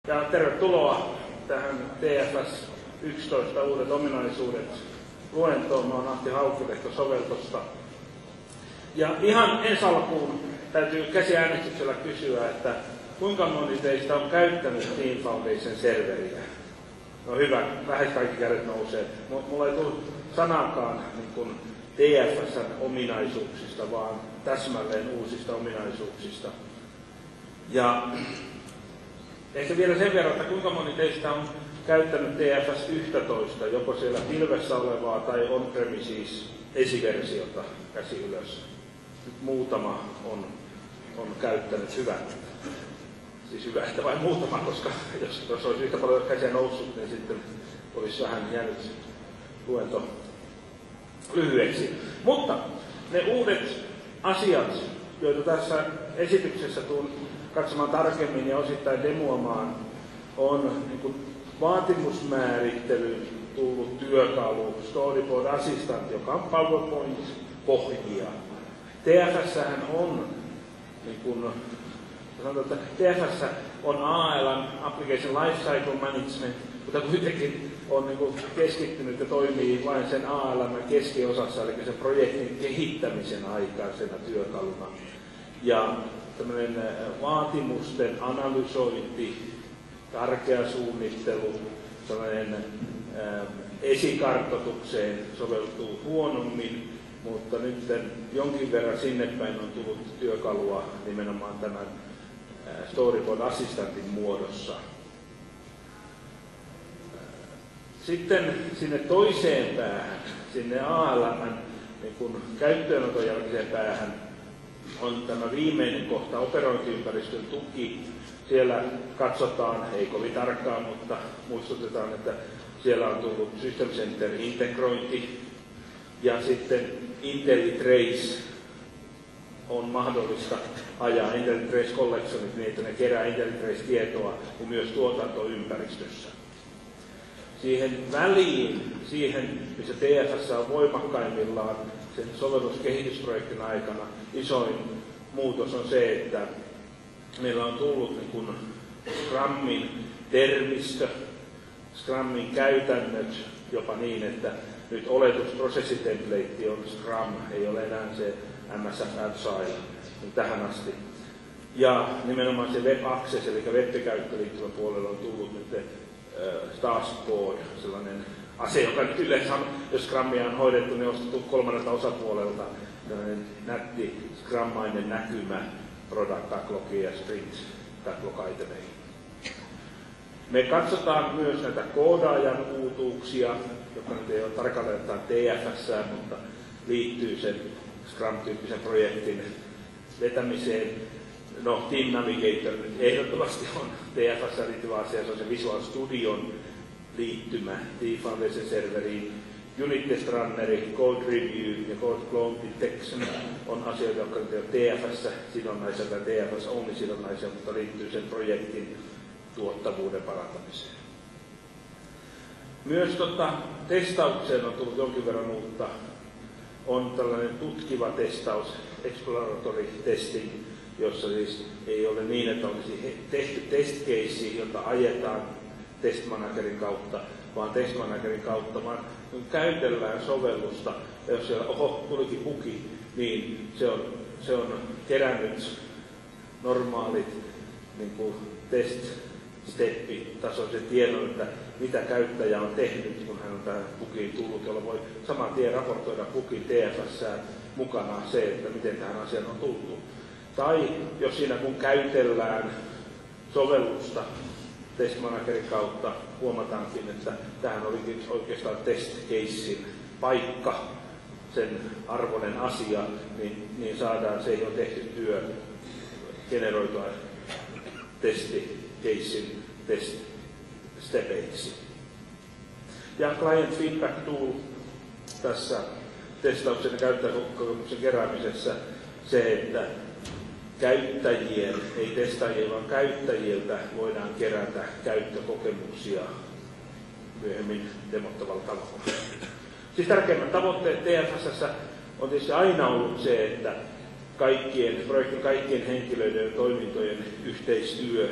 Ja tervetuloa tähän TFS 11 uudet ominaisuudet luentoon. Mä oon Ahti Haukilehto Soveltosta. Ja ihan ensi alkuun täytyy käsiäänestyksellä kysyä, että kuinka moni teistä on käyttänyt Team Foundation serveriä? No hyvä, lähes kaikki kädet nousee. Mulla ei tullut sanakaan niin kuin TFS:n ominaisuuksista, vaan täsmälleen uusista ominaisuuksista. Ja ehkä vielä sen verran, että kuinka moni teistä on käyttänyt TFS 11, joko siellä pilvessä olevaa tai on-premises esiversiota, käsi ylös. Nyt muutama on käyttänyt. Hyvä. Siis hyvä, että vain muutama, koska jos olisi yhtä paljon käsiä noussut, niin sitten olisi vähän jäänyt luento lyhyeksi. Mutta ne uudet asiat, joita tässä esityksessä tuun katsomaan tarkemmin ja osittain demoamaan, on niin kuin vaatimusmäärittelyyn tullut työkalu, Storyboard Assistant, joka on PowerPoint-pohjia. TFS:hän on, niin kuin sanotaan, että TFS on ALM, Application Lifecycle Management, mutta kuitenkin on niin kuin keskittynyt ja toimii vain sen ALM keskiosassa, eli sen projektin kehittämisen aikaisena työkaluna. Ja tämmöinen vaatimusten analysointi, tärkeä suunnittelu, sellainen esikartoitukseen soveltuu huonommin, mutta nyt jonkin verran sinne päin on tullut työkalua nimenomaan tämän Storyboard Assistantin muodossa. Sitten sinne toiseen päähän, sinne ALM:n niin käyttöönoton jälkeiseen päähän, on tämä viimeinen kohta, operointiympäristön tuki. Siellä katsotaan, ei kovin tarkkaan, mutta muistutetaan, että siellä on tullut System Center integrointi ja sitten IntelliTrace on mahdollista ajaa IntelliTrace Collectionit niin, että ne kerää IntelliTrace-tietoa myös tuotantoympäristössä. Siihen väliin, missä TFS on voimakkaimmillaan sen sovelluskehitysprojektin aikana, isoin muutos on se, että meillä on tullut niin kuin Scrumin termistö, Scrumin käytännöt jopa niin, että nyt oletusprosessitemplate on Scrum, ei ole enää se MSF Agile niin tähän asti. Ja nimenomaan se Web Access, eli web-käyttöliittymän puolella on tullut nyt Taskboard, sellainen asia, joka nyt yleensä on, jos Scrumia on hoidettu, niin ostettu kolmannelta osapuolelta tällainen nätti Scrum-mainen näkymä Product Backlogiin ja Sprint Backlog-itemeihin. Me katsotaan myös näitä koodaajan uutuuksia, joka nyt ei ole tarkalleen TFS, mutta liittyy sen Scrum-tyyppisen projektin vetämiseen. No, Team Navigator nyt ehdottomasti on TFS liittyvä asia, se on se Visual Studion liittymä Team Foundation serveriin. Unit Test Runneri, Code Review ja Code Clone Detection on asioita, jotka nyt ei ole TFS-sidonnaisia tai TFS-only-sidonnaisia, mutta liittyy sen projektin tuottavuuden parantamiseen. Myös testaukseen on tullut jonkin verran uutta. On tällainen tutkiva testaus, exploratory testing, jossa siis ei ole niin, että olisi tehty test case, jota ajetaan test managerin kautta, vaan test managerin kautta, vaan käytellään sovellusta, ja jos siellä tulikin bugi, niin se on kerännyt normaalit niin kuin test-steppi-tasoisen tiedon, että mitä käyttäjä on tehnyt, kun hän on tähän bugiin tullut, jolla voi saman tien raportoida bugin TFS:ään mukana se, että miten tähän asiaan on tultu. Tai jos siinä kun käytellään sovellusta test managerin kautta, huomataankin, että tähän olikin oikeastaan test casein paikka, sen arvoinen asia, niin saadaan se jo tehty työ generoitua testi casein test stepeiksi. Ja Client Feedback Tool tässä testauksen ja käyttäjäkokemuksen keräämisessä se, että käyttäjien, ei testaajien, vaan käyttäjiltä voidaan kerätä käyttökokemuksia myöhemmin demottavalla tavalla. Siis tärkeimmät tavoitteet TFS:ssä on tietysti aina ollut se, että projektin kaikkien henkilöiden ja toimintojen yhteistyö,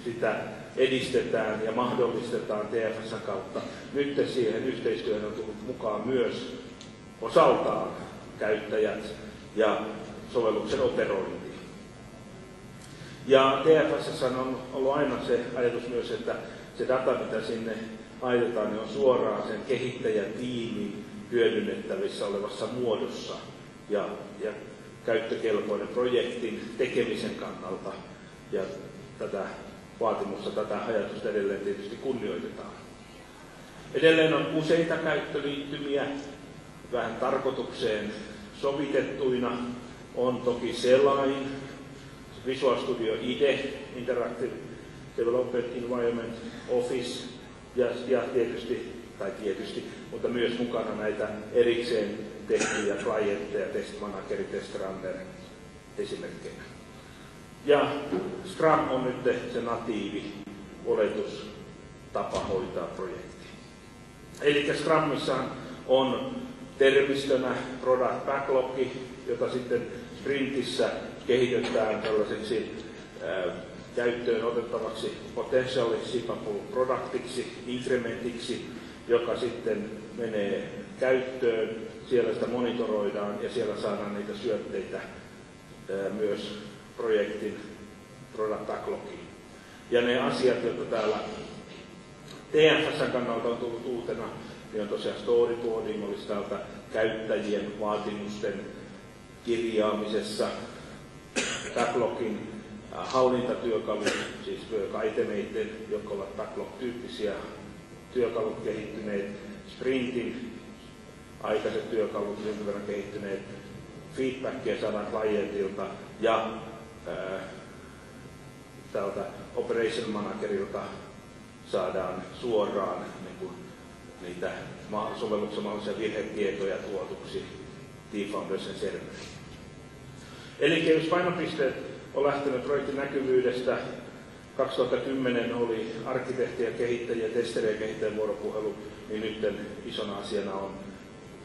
sitä edistetään ja mahdollistetaan TFS:n kautta. Nyt siihen yhteistyöhön on tullut mukaan myös osaltaan käyttäjät ja sovelluksen operointi. Ja TFS:ssä on ollut aina se ajatus myös, että se data, mitä sinne laitetaan, niin on suoraan sen kehittäjätiimin hyödynnettävissä olevassa muodossa ja käyttökelpoinen projektin tekemisen kannalta. Ja tätä vaatimusta, tätä ajatusta edelleen tietysti kunnioitetaan. Edelleen on useita käyttöliittymiä vähän tarkoitukseen sovitettuina. On toki selain, Visual Studio IDE, Interactive Development Environment, Office ja tietysti, mutta myös mukana näitä erikseen tehtyjä klientteja, Test Manager, Test Runner esimerkkeinä. Ja Scrum on nyt se natiivi oletustapa hoitaa projekti. Eli Scrumissa on termistönä Product Backlog, jota sitten Sprintissä kehitetään tällaiseksi käyttöön otettavaksi Potentially Shippable Productiksi, incrementiksi, joka sitten menee käyttöön. Siellä sitä monitoroidaan ja siellä saadaan niitä syötteitä myös projektin Product Backlogiin. Ja ne asiat, joita täällä TFS:n kannalta on tullut uutena, niin on tosiaan storyboarding, olisi täältä käyttäjien vaatimusten kirjaamisessa, backlogin hallintatyökalut, siis work-itemeiden, jotka ovat backlog-tyyppisiä työkalut kehittyneet, sprintin aikaiset työkalut jonkin verran kehittyneet, feedbackia saadaan klientilta ja tältä Operation Managerilta saadaan suoraan niin kuin, niitä sovelluksen mahdollisia virhetietoja tuotuksi T-Foundersin serveriin. Eli jos painopisteet on lähtenyt projektin näkyvyydestä, 2010 oli arkkitehti ja kehittäjä, tesтерien ja kehittäjän vuoropuhelu, niin nyt isona asiana on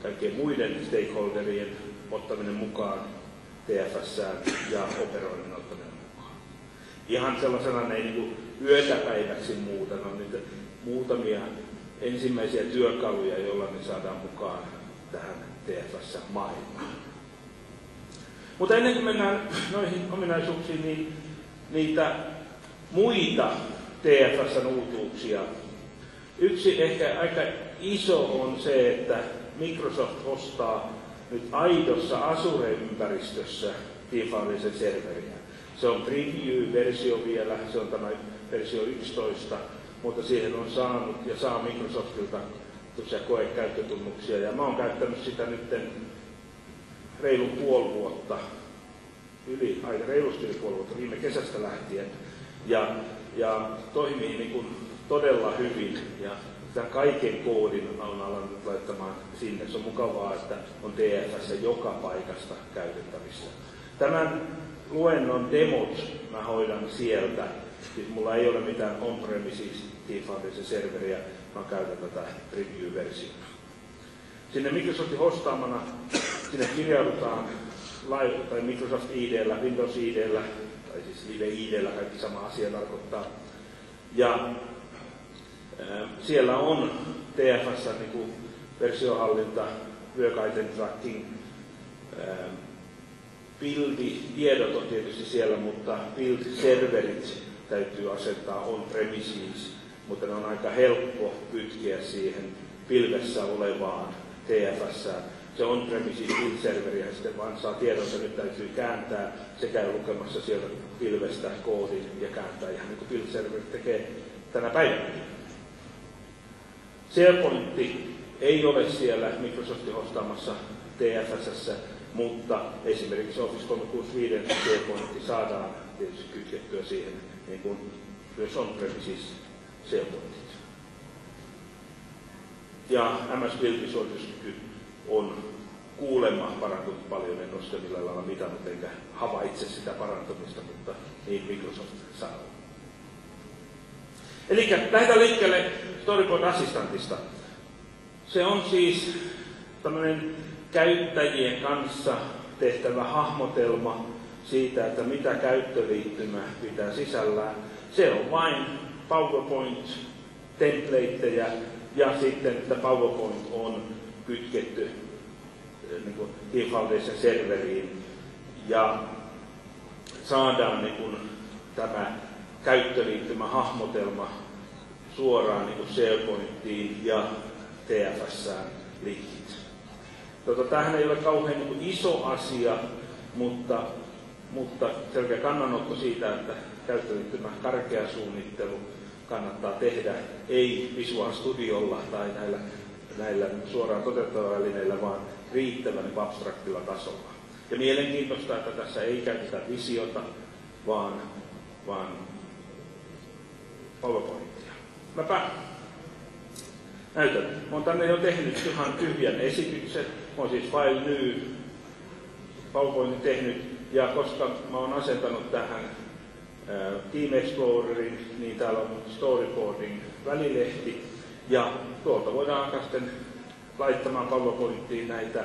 kaikkien muiden stakeholderien ottaminen mukaan TFS:ään ja operoinnin ottaminen mukaan. Ihan sellaisena ei niin yötä päiväksi muuta, on niitä muutamia ensimmäisiä työkaluja, joilla ne saadaan mukaan tähän TFS-maailmaan. Mutta ennen kuin mennään noihin ominaisuuksiin, niin niitä muita TFS:n uutuuksia. Yksi ehkä aika iso on se, että Microsoft ostaa nyt aidossa Azure-ympäristössä T-Foundersin serveriä. Se on preview-versio vielä, se on tämä versio 11, mutta siihen on saanut ja saa Microsoftilta koekäyttötunnuksia. Ja mä oon käyttänyt sitä nyt reilun puoli vuotta, reilusti yli puoli vuotta, viime kesästä lähtien. Ja toimii niin kuin todella hyvin. Ja tämän kaiken koodin on alannut laittamaan sinne. Se on mukavaa, että on TFS joka paikasta käytettävissä. Tämän luennon demot mä hoidan sieltä. Siis mulla ei ole mitään on-premises T-Foundersin serveriä, mä käytän tätä preview-versiota. Sinne Microsoftin hostaamana sinne kirjaudutaan tai Microsoft ID:llä, Windows ID:llä, tai siis Live ID:llä, kaikki sama asia tarkoittaa. Ja siellä on TFS niin versiohallinta, work item tracking, build-tiedot on tietysti siellä, mutta build-serverit täytyy asettaa on-premises, mutta ne on aika helppo kytkeä siihen pilvessä olevaan TFS:ään. Se on-premises build-serveri ja sitten vaan saa tiedon, että nyt täytyy kääntää. Se käy lukemassa sieltä pilvestä koodin ja kääntää ihan niin kuin build-serveri tekee tänä päivänä. SharePointti ei ole siellä Microsoftin hostaamassa TFS:ssä, mutta esimerkiksi Office 365 SharePointti saadaan tietysti kytkettyä siihen, niin kuin myös on-premises SharePointit. Ja MS-build-suorituskyky on kuulemma parantunut paljon, en ole sitä millään lailla mitannut enkä havaitse sitä parantumista, mutta niin Microsoft sanoo. Eli lähdetään liikkeelle Storyboard-assistantista. Se on siis tämmöinen käyttäjien kanssa tehtävä hahmotelma siitä, että mitä käyttöliittymä pitää sisällään. Se on vain PowerPoint-templateja ja sitten, että PowerPoint on kytketty niin TeamFoundation Foundation serveriin ja saadaan niin kuin, tämä käyttöliittymä hahmotelma suoraan niin SharePointiin ja TFS:ään linkit. Tämähän ei ole kauhean niin kuin iso asia, mutta selkeä kannanotto siitä, että käyttöliittymä karkea suunnittelu kannattaa tehdä ei Visual Studiolla tai näillä suoraan toteuttavilla välineillä, vaan riittävän abstraktilla tasolla. Ja mielenkiintoista, että tässä ei käytetä visiota, vaan PowerPointia. Mäpä näytän. Olen tänne jo tehnyt ihan tyhjän esityksen. Olen siis File New PowerPointin tehnyt. Ja koska mä olen asentanut tähän Team Explorerin, niin täällä on Storyboarding välilehti. Ja tuolta voidaan alkaa sitten laittamaan PowerPointiin näitä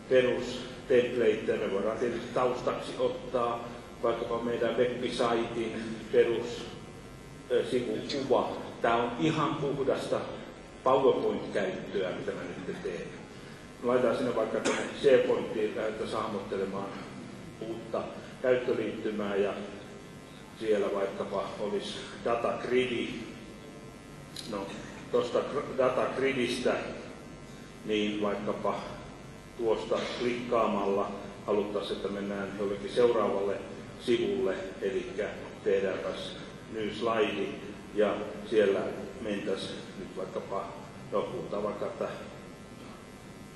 perustempleitteja. Me voidaan tietysti taustaksi ottaa vaikkapa meidän web-saitin perussivukuva. Tämä on ihan puhdasta PowerPoint-käyttöä, mitä mä nyt teen. Laitan sinne vaikka tuonne SharePointiin, että hahmottelemaan uutta käyttöliittymää ja siellä vaikkapa olisi data gridi. No, tuosta data gridistä, niin vaikkapa tuosta klikkaamalla haluttaisiin, että mennään jollekin seuraavalle sivulle, eli tehdäänpäs new slide ja siellä mentäisiin nyt vaikkapa, no puhutaan vaikka, että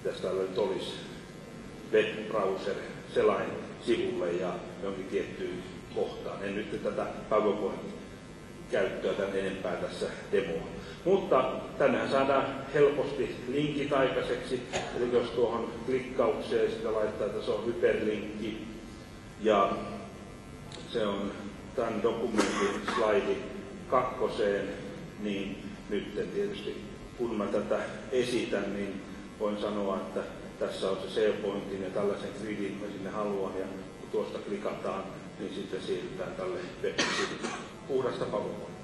tässä täällä nyt olisi web-browser selain sivulle ja jonkin tiettyyn kohtaan. En nyt tätä PowerPoint-käyttöä tämän enempää tässä demoa. Mutta tänään saadaan helposti linkit aikaiseksi, eli jos tuohon klikkaukseen sitä laittaa, että se on hyperlinkki ja se on tämän dokumentin slaidi 2, niin nyt tietysti kun mä tätä esitän, niin voin sanoa, että tässä on se SharePointin ja tällaisen gridin mä sinne haluan ja kun tuosta klikataan, niin sitten siirrytään tälle web-sivulle. Puhdasta PowerPointia.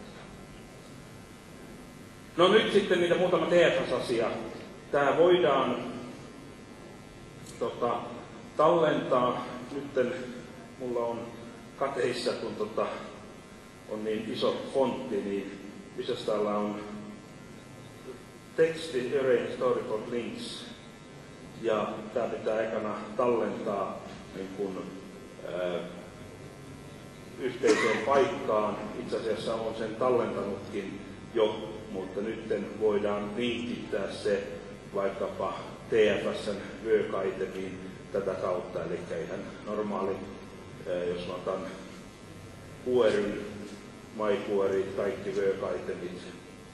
No nyt sitten niitä muutama TFS-asia. Tää voidaan tallentaa. Nyt mulla on kateissa, kun on niin iso fontti, niin missä täällä on teksti, array, storyboard, links. Ja tää pitää ekana tallentaa niin kun, yhteiseen paikkaan. Itse asiassa on sen tallentanutkin jo, mutta nyt voidaan linkittää se vaikkapa TFS:n work-itemiin tätä kautta. Eli ihan normaali, jos mä otan queryn, myquery, kaikki work-itemit,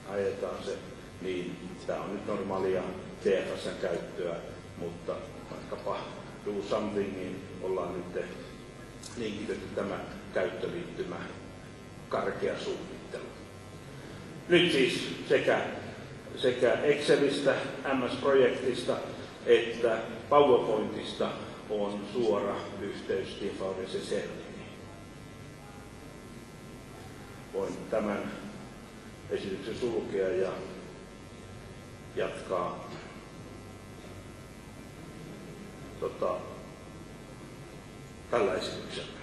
ajetaan se, niin tämä on nyt normaalia TFS:n käyttöä, mutta vaikkapa do something, niin ollaan nyt linkitetty tämä käyttöliittymä karkea suunnittelu. Nyt siis sekä Excelistä, MS-projektista että PowerPointista on suora yhteys TeamFoundation serveriin. Voin tämän esityksen sulkea ja jatkaa tällä esityksellä.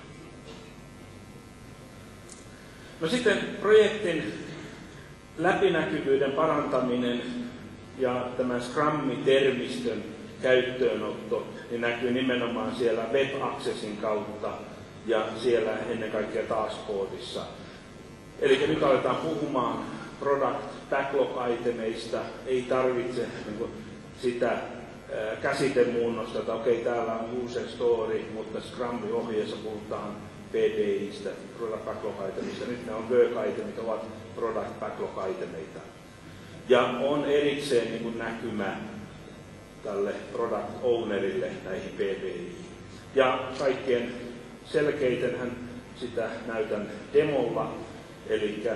No sitten projektin läpinäkyvyyden parantaminen ja tämän Scrum-termistön käyttöönotto niin näkyy nimenomaan siellä Web Accessin kautta ja siellä ennen kaikkea dashboardissa. Eli nyt aletaan puhumaan product backlog-itemeista, ei tarvitse sitä käsitemuunnosta, että okei, täällä on user story, mutta Scrum-ohjeessa puhutaan PBIstä, product backlog-itemista. Nyt ne on work-itemit, ovat product backlog-itemeita. Ja on erikseen niin kuin näkymä tälle product ownerille näihin PBIin. Ja kaikkien selkeitenhän sitä näytän demolla. Eli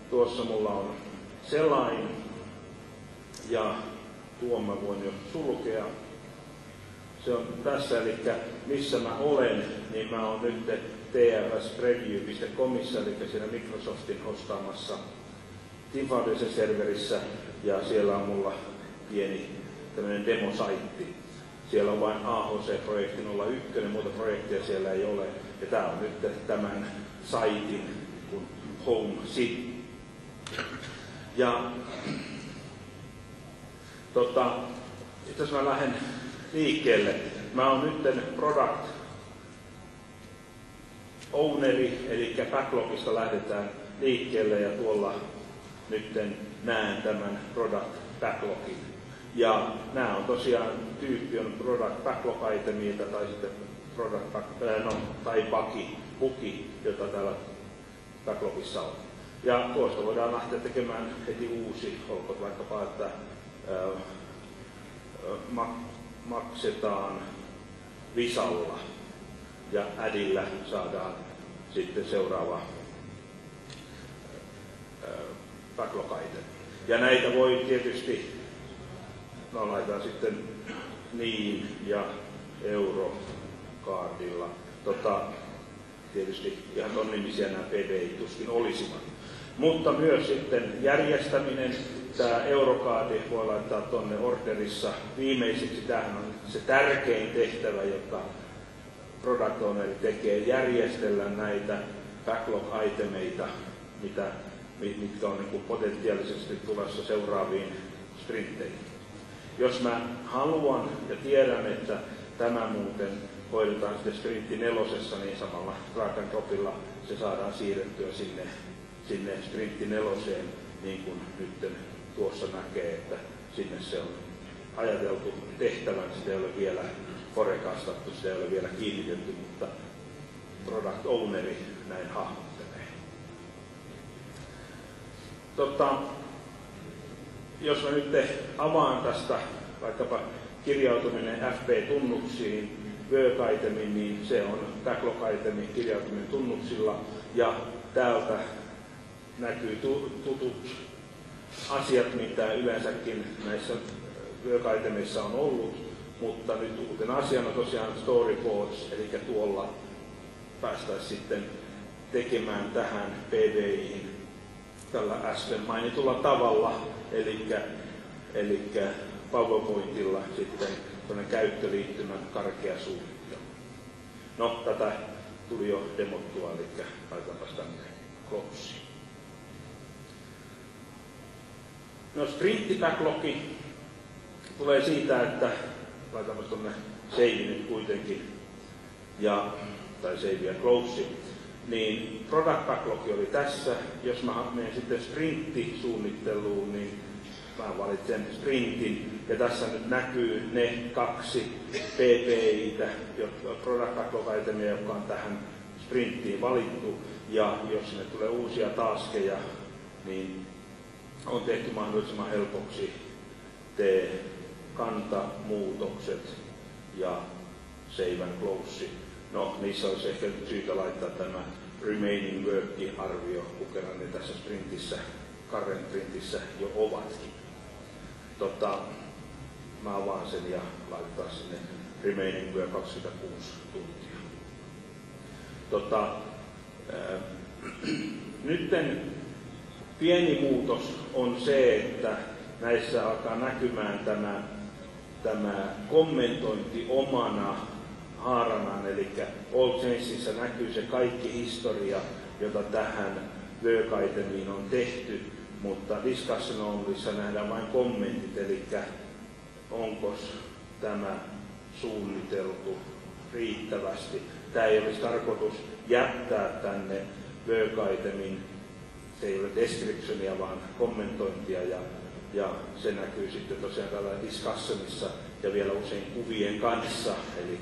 tuossa mulla on selain ja tuon mä voin jo sulkea. Se on tässä, eli missä mä olen, niin mä oon nyt tfspreview.comissa, eli siellä Microsoftin ostamassa Team Foundation serverissä ja siellä on mulla pieni tämmöinen demosaitti. Siellä on vain AHC-projekti 01, muuta projekteja siellä ei ole. Ja tää on nyt tämän saitin kun home sit. Ja itse mä lähden liikkeelle. Mä oon nyt product owneri, eli backlogista lähdetään liikkeelle ja tuolla nyt näen tämän product backlogin. Ja nämä on tosiaan tyyppi on product backlog itemilta tai sitten product tai bugi, jota täällä backlogissa on. Ja tuosta voidaan lähteä tekemään heti uusi, olkoon vaikkapa, että maksetaan visalla ja addillä saadaan sitten seuraava backlog item. Ja näitä voi tietysti, laitetaan sitten niin ja eurokaardilla. Tietysti ihan ton nimisiä nämä PDI tuskin olisivat. Mutta myös sitten järjestäminen, tämä eurokaardi voi laittaa tuonne orderissa. Viimeiseksi tämähän on se tärkein tehtävä, jota product owner tekee, järjestellä näitä backlog-itemeita, mitkä on niin potentiaalisesti tulossa seuraaviin sprintteihin. Jos mä haluan ja tiedän, että tämä muuten hoidetaan sitten sprintti 4, niin samalla drag and dropilla se saadaan siirrettyä sinne sprintti 4, niin kuin nyt tuossa näkee, että sinne se on ajateltu tehtävän, sitä ei ole vielä forecastattu, sitä ei ole vielä kiinnitetty, mutta product owneri näin hahmottelee. Jos mä nyt avaan tästä vaikkapa kirjautuminen FP-tunnuksiin, work-itemiin, niin se on backlog-itemin kirjautuminen tunnuksilla ja täältä näkyy tutut asiat, mitä yleensäkin näissä work-itemissa on ollut, mutta nyt uutena asiana tosiaan storyboards, eli tuolla päästäisiin sitten tekemään tähän PDI:hin tällä äsken mainitulla tavalla, eli PowerPointilla sitten käyttöliittymän karkea suunnittelu. No, tätä tuli jo demottua, eli laitetaanpas tänne closeen. No, sprinttibackloggi tulee siitä, että laitaanpas tuonne save nyt kuitenkin, tai save ja close, niin product backlog oli tässä. Jos mä menen sitten sprinttisuunnitteluun, niin mä valitsen sprintin, ja tässä nyt näkyy ne 2 PPI:tä, product backlog itemia, jotka on tähän sprinttiin valittu, ja jos sinne tulee uusia taskeja, niin on tehty mahdollisimman helpoksi tee kantamuutokset ja save and close. No, niissä olisi ehkä syytä laittaa tämä remaining work-arvio, kun kerran ne tässä sprintissä, current sprintissä jo ovatkin. Mä avaan sen ja laittaa sinne remaining work 26 tuntia. Nytten pieni muutos on se, että näissä alkaa näkymään tämä kommentointi omana haaranaan, eli All Changesissa näkyy se kaikki historia, jota tähän work-itemiin on tehty, mutta discussion onlyssa nähdään vain kommentit, eli onko tämä suunniteltu riittävästi. Tämä ei olisi tarkoitus jättää tänne work-itemin, se ei ole descriptionia, vaan kommentointia, ja se näkyy sitten tosiaan tällä discussionissa ja vielä usein kuvien kanssa, eli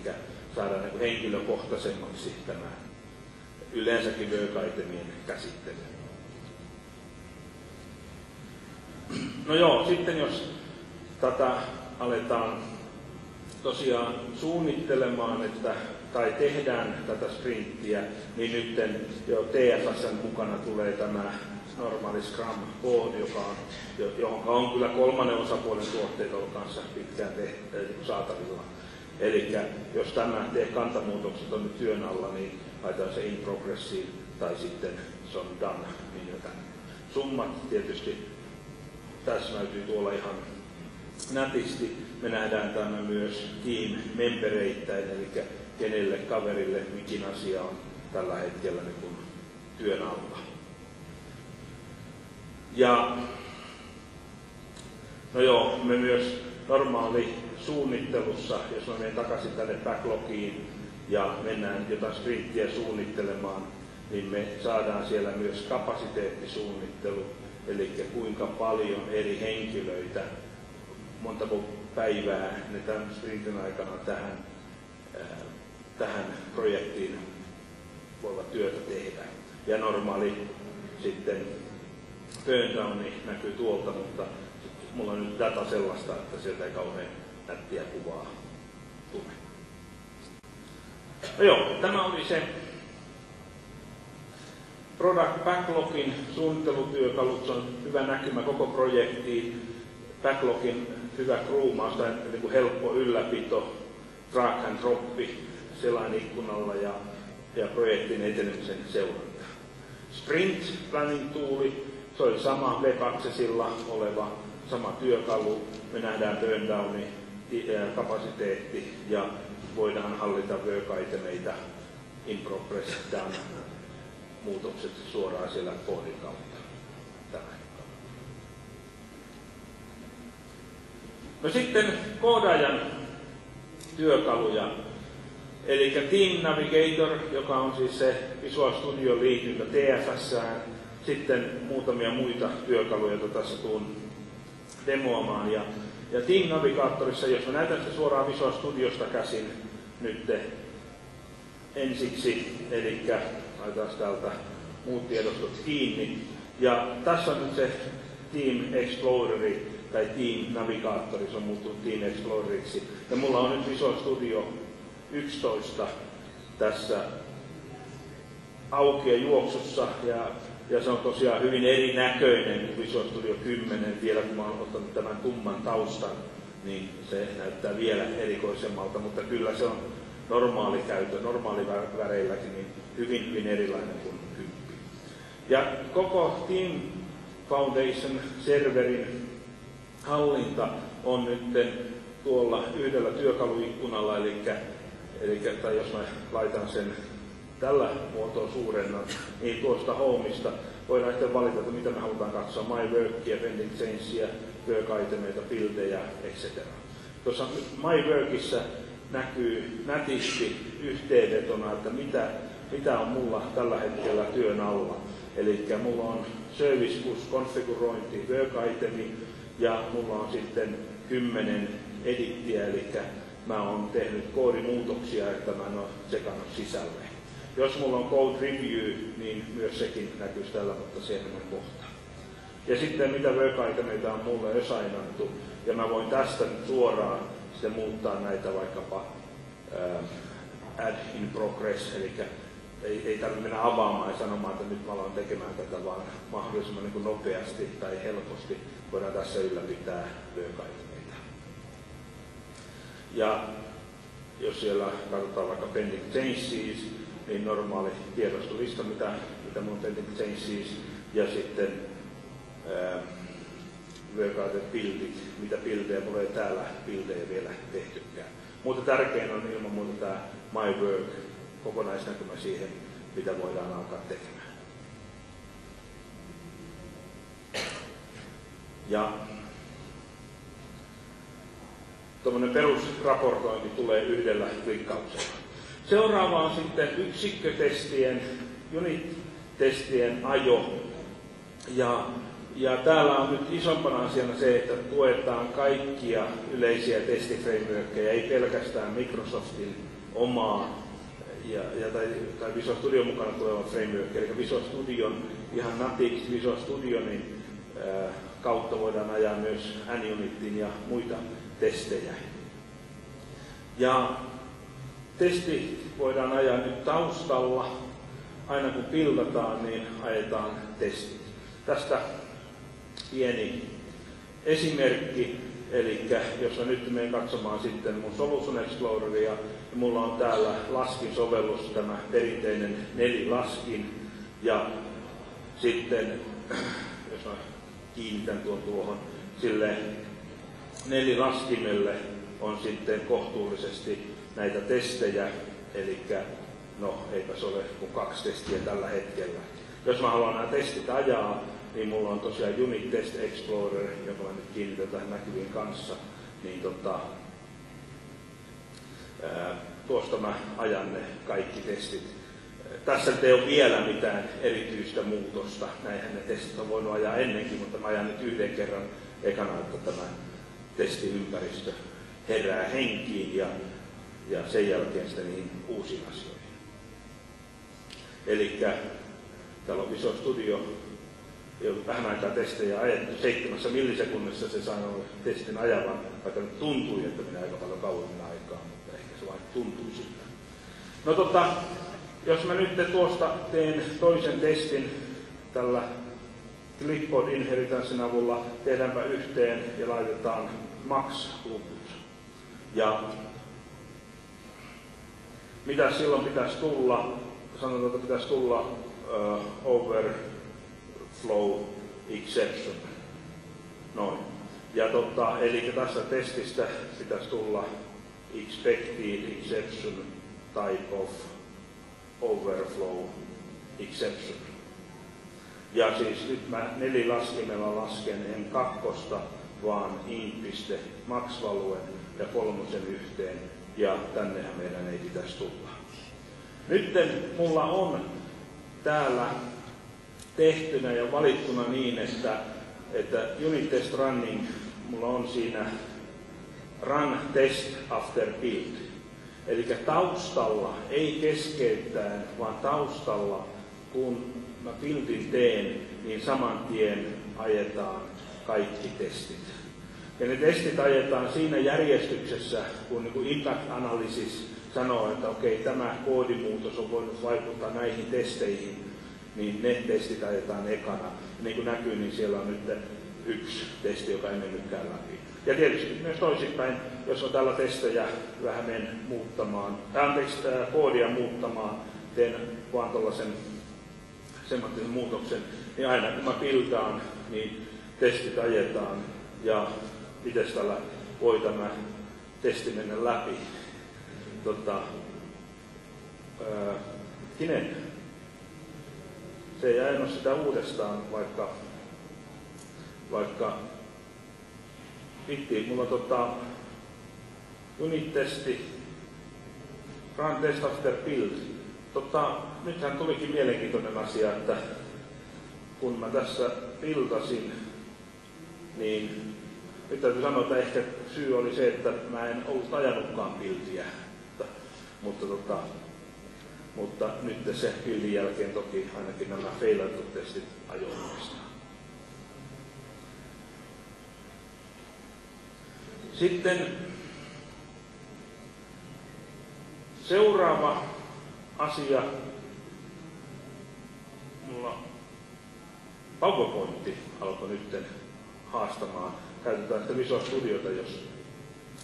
saadaan niin henkilökohtaisemmaksi tämä yleensäkin work-itemien käsittely. No joo, sitten jos tätä aletaan tosiaan suunnittelemaan, tai tehdään tätä sprinttiä, niin nyt jo TFS:n mukana tulee tämä normaali Scrum Code, johon on kyllä kolmannen osapuolen tuotteet ollut kanssa pitkään saatavilla. Eli jos tämä kantamuutokset on nyt työn alla, niin laitetaan se in progressiin tai sitten se on done, niin jotain summat tietysti täsmäytyy tuolla ihan nätisti. Me nähdään tämä myös team-membereittäin, eli kenelle kaverille mikin asia on tällä hetkellä niin kuin työn alla. Ja no joo, me myös normaali suunnittelussa, jos mä menen takaisin tänne backlogiin ja mennään jotain sprinttiä suunnittelemaan, niin me saadaan siellä myös kapasiteettisuunnittelu, eli kuinka paljon eri henkilöitä, montako päivää ne tämän sprintin aikana tähän projektiin voivat työtä tehdä. Ja normaali sitten burndowni näkyy tuolta, mutta mulla on nyt data sellaista, että sieltä ei kauhean nättiä kuvaa tule. No joo, tämä oli se Product Backlogin suunnittelutyökalut. Se on hyvä näkymä koko projektiin. Backlogin hyvä kruumaus tai niin helppo ylläpito, drag and droppi selainikkunalla ja projektin etenemisen seuranta. Sprint Planning Tooli, se oli sama Web Accessilla oleva sama työkalu. Me nähdään burndowni, kapasiteetti ja voidaan hallita work-itemeita in progress done muutokset suoraan siellä koodin kautta. No sitten koodaajan työkaluja. Eli Team Navigator, joka on siis se Visual Studio liityntä TFS:ään. Sitten muutamia muita työkaluja, joita tässä tuun demoamaan. Ja Team Navigatorissa, jos mä näytän sitä suoraan Visual Studiosta käsin nyt ensiksi, eli laitetaan täältä muut tiedostot kiinni. Ja tässä on nyt se Team Exploreri tai Team Navigatori, se on muuttunut Team Exploreriksi. Ja mulla on nyt Visual Studio 11 tässä auki ja juoksussa, ja se on tosiaan hyvin erinäköinen kuin Visual Studio 10. Vielä kun mä oon ottanut tämän tumman taustan, niin se näyttää vielä erikoisemmalta, mutta kyllä se on normaali käyttö, normaaliväreilläkin niin hyvin, hyvin erilainen kuin 10. Ja koko Team Foundation serverin hallinta on nyt tuolla yhdellä työkaluikkunalla, tai jos mä laitan sen tällä muotoa suurenna, niin tuosta Homeista voidaan sitten valita, että mitä me halutaan katsoa, My Workia, Pending Changesia, Work-itemeita, buildejä, etc. Tuossa My Workissa näkyy nätisti yhteenvetona, että mitä on mulla tällä hetkellä työn alla. Eli mulla on Service Bus konfigurointi, Work-itemi, ja mulla on sitten 10 edittiä, eli mä oon tehnyt koodimuutoksia, että mä en ole sekannut sisälle. Jos mulla on code review, niin myös sekin näkyy tällä, mutta se on kohta. Ja sitten mitä work-itemeita on mulle assignattu, ja mä voin tästä nyt suoraan sitten muuttaa näitä vaikkapa add in progress, eli ei tarvitse mennä avaamaan ja sanomaan, että nyt mä aloin tekemään tätä, vaan mahdollisimman niin kuin nopeasti tai helposti voidaan tässä ylläpitää work-itemeita. Ja jos siellä katsotaan vaikka pending changes, niin normaali tiedostolista, mitä mun on pending changes, ja sitten work-item buildit, mitä buildejä mulla ei täällä buildejä vielä tehtykään. Mutta tärkein on ilman muuta tämä My Work, kokonaisnäkymä siihen, mitä voidaan alkaa tekemään. Ja tuommoinen perusraportointi tulee yhdellä klikkauksella. Seuraava on sitten yksikkötestien, unit-testien ajo. Ja täällä on nyt isompana asiana se, että tuetaan kaikkia yleisiä testiframeworkkeja, ei pelkästään Microsoftin omaa tai Visual Studion mukana tuleva framework, eli Visual Studion ihan natiksi Visual Studionin kautta voidaan ajaa myös N-Unitin ja muita testejä. Ja testit voidaan ajaa nyt taustalla. Aina kun pildataan, niin ajetaan testit. Tästä pieni esimerkki. Eli jos mä nyt menen katsomaan sitten mun Solution Exploreria, niin mulla on täällä laskin-sovellus, tämä perinteinen nelilaskin. Ja sitten jos mä kiinnitän tuohon sille nelilaskimelle on sitten kohtuullisesti näitä testejä, eli no eipä se ole kuin 2 testiä tällä hetkellä. Jos mä haluan nämä testit ajaa, niin mulla on tosiaan Unit Test Explorer, joka mä nyt kiinnitän tähän näkyviin kanssa, niin tuosta mä ajan ne kaikki testit. Tässä ei ole vielä mitään erityistä muutosta. Näinhän ne testit on voinut ajaa ennenkin, mutta mä ajan nyt yhden kerran ekana, että tämä testiympäristö herää henkiin ja sen jälkeen sitten niihin uusiin asioihin. Eli täällä on Visual Studio, ei ollut vähän aikaa testejä ajettu, 7 millisekunnissa se sanoi testin ajavan, vaikka nyt tuntui, että menee aika paljon kauemmin aikaa, mutta ehkä se vain tuntui siltä. No jos mä nyt tuosta teen toisen testin tällä Clipboard Inheritancein avulla, tehdäänpä yhteen ja laitetaan max-luvut. Ja mitä silloin pitäisi tulla? Sanotaan, että pitäisi tulla overflow exception. Noin. Ja eli tässä testistä pitäisi tulla expected exception type of overflow exception. Ja siis nyt mä nelilaskimella lasken en 2, vaan int.max-valuen ja 3 yhteen, ja tännehän meidän ei pitäisi tulla. Nyt mulla on täällä tehtynä ja valittuna niin, että unit test running, mulla on siinä run test after build. Eli taustalla, ei keskeyttäen, vaan taustalla, kun mä buildin teen, niin saman tien ajetaan kaikki testit. Ja ne testit ajetaan siinä järjestyksessä, kun niin impact analysis sanoo, että okei, tämä koodimuutos on voinut vaikuttaa näihin testeihin, niin ne testit ajetaan ekana. Ja niin kuin näkyy, niin siellä on nyt 1 testi, joka ei mennytkään läpi. Ja tietysti myös toisinpäin, jos on tällä testejä vähän muuttamaan, koodia muuttamaan, teen vaan tuollaisen semmoisen muutoksen, niin aina kun mä buildaan, niin testit ajetaan ja miten tällä voi tämä testi mennä läpi. Kinen. Se ei ajanut sitä uudestaan, vaikka pittiin. Mulla unit-testi, run test after build. Nythän tulikin mielenkiintoinen asia, että kun mä tässä buildasin, niin nyt täytyy sanoa, että ehkä syy oli se, että mä en ollut ajanutkaan buildia. Mutta nyt se buildin jälkeen toki ainakin nämä feilatut testit ajoimmista. Sitten seuraava asia. Mulla PowerPointti alkoi nyt haastamaan. Käytetään sitä Visual Studiota, jos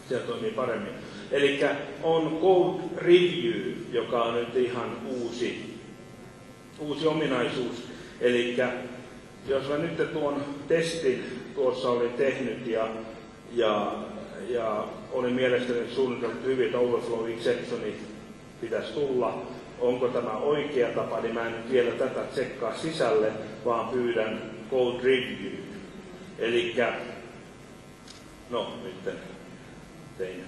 siellä toimii paremmin. Eli on Code Review, joka on nyt ihan uusi ominaisuus. Eli jos mä nyt tuon testin tuossa olin tehnyt ja oli mielestäni suunniteltu hyvin, että overflow exceptioni pitäisi tulla. Onko tämä oikea tapa, niin mä en nyt vielä tätä tsekkaa sisälle, vaan pyydän Code Review. Eli no nyt tein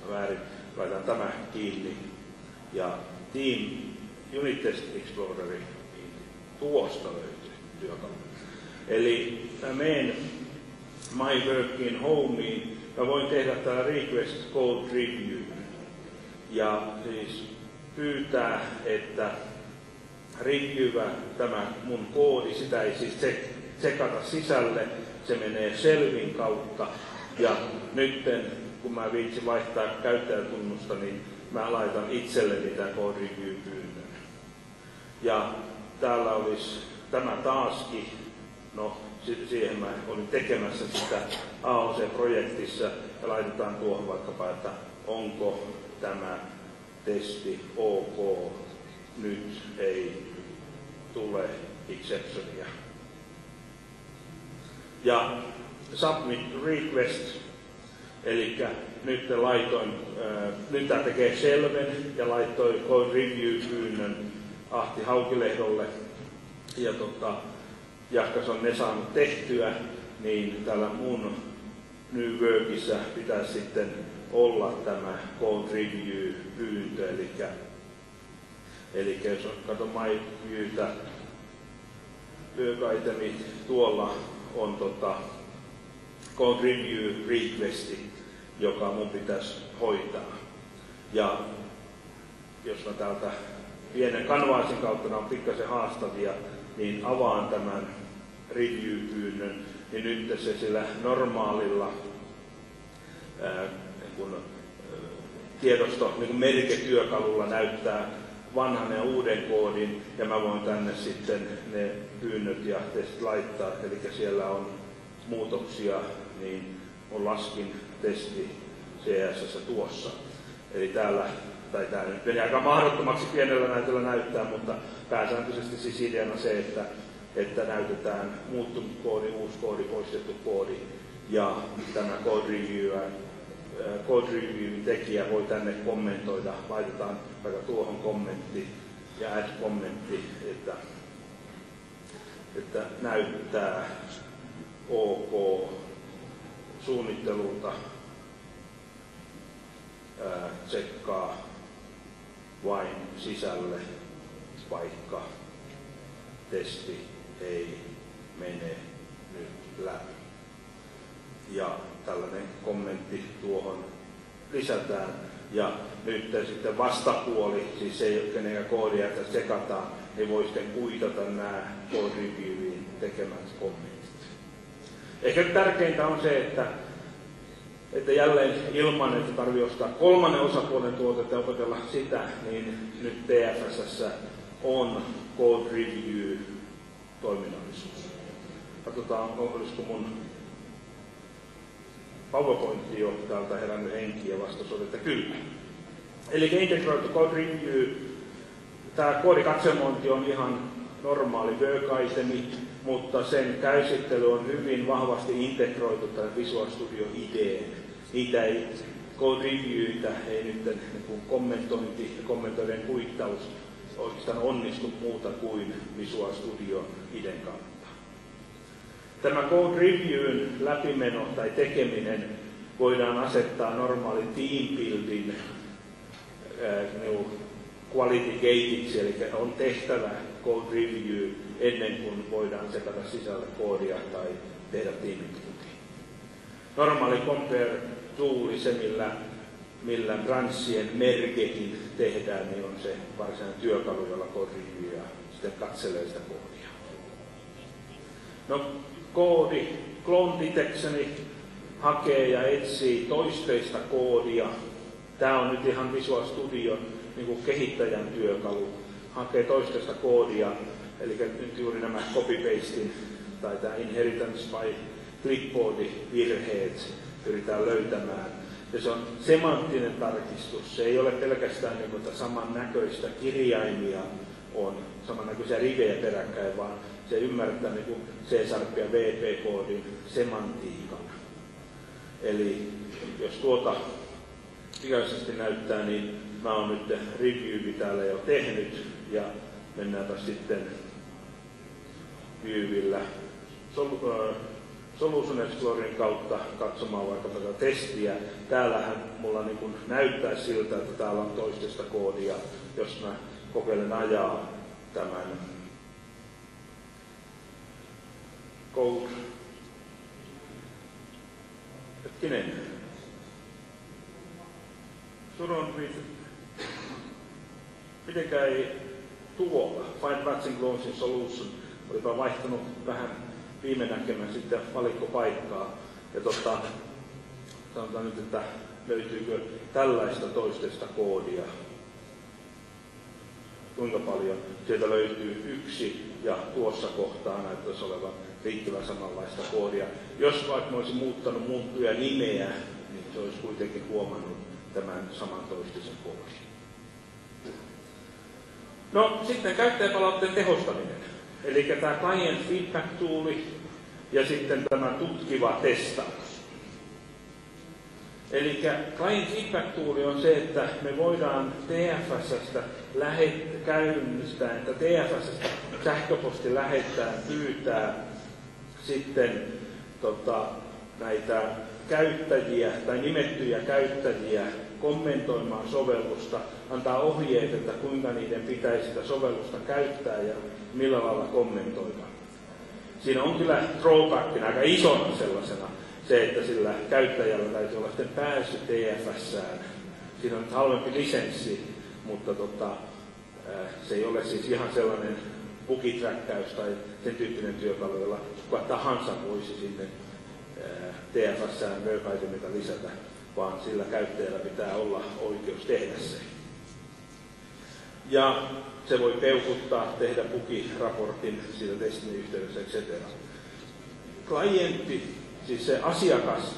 väärin, laitan tämä kiinni ja Team Unit Test Exploreri tuosta löytyy työkalu. Eli mä menen My Workin Homeen, mä voin tehdä täällä Request Code Review ja siis pyytää, että reviewä tämä mun koodi, sitä ei siis tsekata sisälle, se menee Shellin kautta ja nytten kun mä viitsin vaihtaa käyttäjätunnusta, niin mä laitan itselleni tämän code review pyynnön. Ja täällä olisi tämä taaskin, no siihen mä olin tekemässä sitä AOC-projektissa ja laitetaan tuohon vaikkapa, että onko tämä testi ok, nyt ei tule exceptionia. Ja submit request, eli nyt tämä tekee selven ja laittoi code review-pyynnön Ahti Haukilehdolle. Ja jos on ne saanut tehtyä, niin täällä mun New Workissa pitäisi sitten olla tämä code review-pyyntö, eli jos katson my viewtä, work-itemit, tuolla on code review requesti, joka mun pitäisi hoitaa. Ja jos mä täältä pienen kanvaasin kautta, on pikkasen haastavia, niin avaan tämän review-pyynnön, niin nyt se sillä normaalilla merketyökalulla näyttää vanhan ja uuden koodin, ja mä voin tänne sitten ne pyynnöt ja testit laittaa, eli siellä on muutoksia, niin on laskin testi CSS tuossa. Eli täällä nyt meni aika mahdottomaksi pienellä näytöllä näyttää, mutta pääsääntöisesti siis ideana se, että näytetään muuttunut koodi, uusi koodi, poistettu koodi, ja tämä code review tekijä voi tänne kommentoida, laitetaan vaikka tuohon kommentti ja add kommentti, että näyttää OK suunnittelulta, tsekkaa vain sisälle, vaikka testi ei mene nyt läpi. Ja tällainen kommentti tuohon lisätään. Ja nyt sitten vastapuoli, siis se, kenen koodia tsekataan, niin voi sitten kuitata nämä code reviewin tekemät kommentit. Ehkä tärkeintä on se, että jälleen ilman, että tarvitsee ostaa kolmannen osapuolen tuotetta ja opetella sitä, niin nyt TFS:ssä on code review toiminnallisuus. Katsotaan, olisiko mun PowerPointti jo täältä herännyt henkiä ja vastaus oli, että kyllä. Eli integroitu code review, tämä koodikatselmointi on ihan normaali work-itemi, mutta sen käsittely on hyvin vahvasti integroitu tämän Visual Studio IDeen. Niitä ei, code reviewitä ei nyt niin kommentointi ja kommentoiden kuittaus oikeastaan onnistu muuta kuin Visual Studio IDen kautta. Tämä code reviewin läpimeno tai tekeminen voidaan asettaa normaali team buildin quality gateiksi, eli on tehtävä code review ennen kuin voidaan sekata sisälle koodia tai tehdä tiimibuildia. Normaali compare tooli, se millä branchien merkekin tehdään, niin on se varsinainen työkalu, jolla code review ja sitten katselee sitä koodia. No, clone detectioni hakee ja etsii toisteista koodia. Tämä on nyt ihan Visual Studion niin kehittäjän työkalu. Hakee toisteista koodia, eli nyt juuri nämä copy-pastin tai tämä inheritance by clipboard-virheet pyritään löytämään. Ja se on semanttinen tarkistus. Se ei ole pelkästään niin kuin, että samannäköistä kirjaimia on, samannäköisiä rivejä peräkkäin, vaan se ymmärtää niin kuin C-sharp ja VP-koodin semantiikan. Eli jos tuota pikaisesti näyttää, niin mä oon nyt reviewi täällä jo tehnyt ja mennäänpä sitten viewillä Solution Explorerin kautta katsomaan vaikka tätä testiä. Täällähän mulla niin kuin näyttää siltä, että täällä on toisteista koodia, jos mä kokeilen ajaa tämän code. Hetkinen. Mitenkään ei tuolla. Find Matching Clones Solution. Olipa vaihtanut vähän viime näkemään sitten valikkopaikkaa. Ja sanotaan nyt, että löytyykö tällaista toisteista koodia. Kuinka paljon? Sieltä löytyy 1 ja tuossa kohtaa näyttäisi olevan riittävän samanlaista koodia. Jos vaikka olisin muuttanut muuttuja nimeä, niin se olisi kuitenkin huomannut tämän saman toistisen koodin. No sitten käyttäjäpalautteen tehostaminen. Eli tämä client feedback tooli ja sitten tämä tutkiva testaus. Eli client feedback-tuuli on se, että me voidaan TFS:stä käynnistää, että TFS:stä sähköposti lähettää, pyytää sitten näitä käyttäjiä tai nimettyjä käyttäjiä kommentoimaan sovellusta, antaa ohjeet, että kuinka niiden pitäisi sitä sovellusta käyttää ja millä lailla kommentoida. Siinä on kyllä drawbackin aika isona sellaisena se, että sillä käyttäjällä täytyy olla sitten pääsy TFS:ään. Siinä on halvempi lisenssi, mutta se ei ole siis ihan sellainen bugiträkkäys tai sen tyyppinen työkalu, jolla kuka tahansa voisi sinne TFS:ään work-itemita lisätä, vaan sillä käyttäjällä pitää olla oikeus tehdä se. Ja se voi peukuttaa, tehdä bugiraportin siitä testin yhteydessä, etc. Klientti, siis se asiakas,